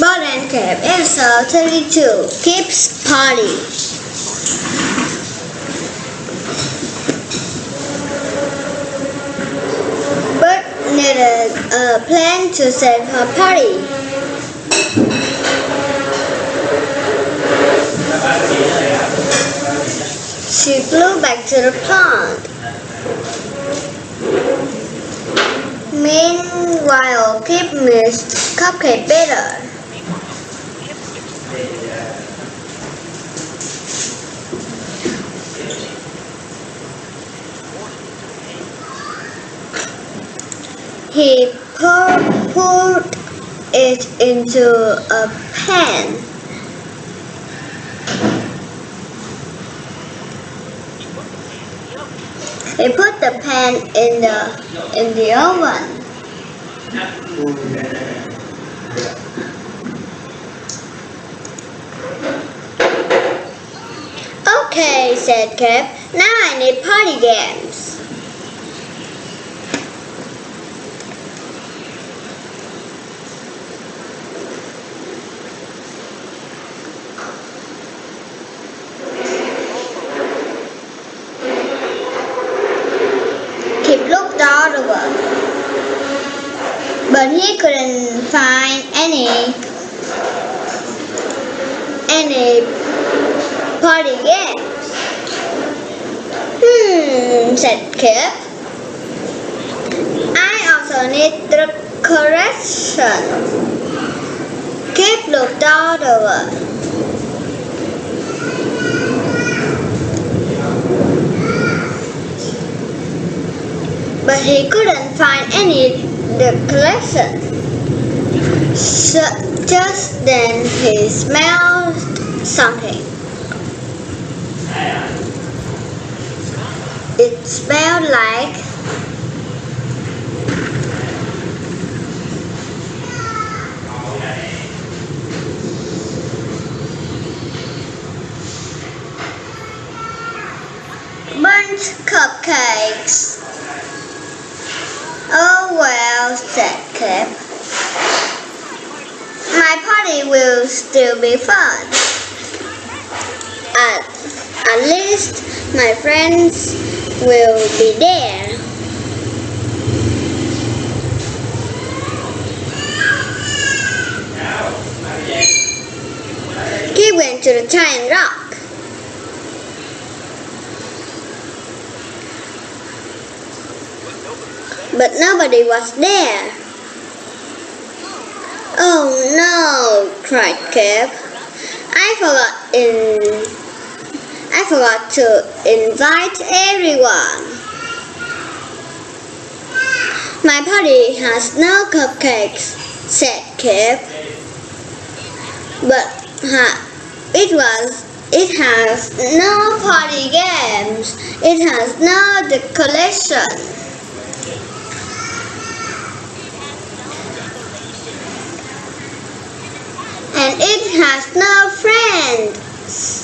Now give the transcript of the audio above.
Ball and Cap, episode 32, Kip's Party. Bert needed a plan to save her party. She flew back to the pond. Meanwhile, Kip missed Cupcake better. He poured it into a pan. He put the pan in the oven. Okay, said Kip. Now I need party games. Kip looked all over, but he couldn't find any party games. Said Kip. I also need decoration. Kip looked all over. But he couldn't find any decoration. So just then he smelled something. It smelled like burnt cupcakes. Oh well, said Kip. My party will still be fun. At least my friends will be there. Kip went to the giant rock. But nobody was there. Oh no, cried Kip. I forgot to invite everyone. My party has no cupcakes, said Kip. But it has no party games. It has no decoration. And it has no friends.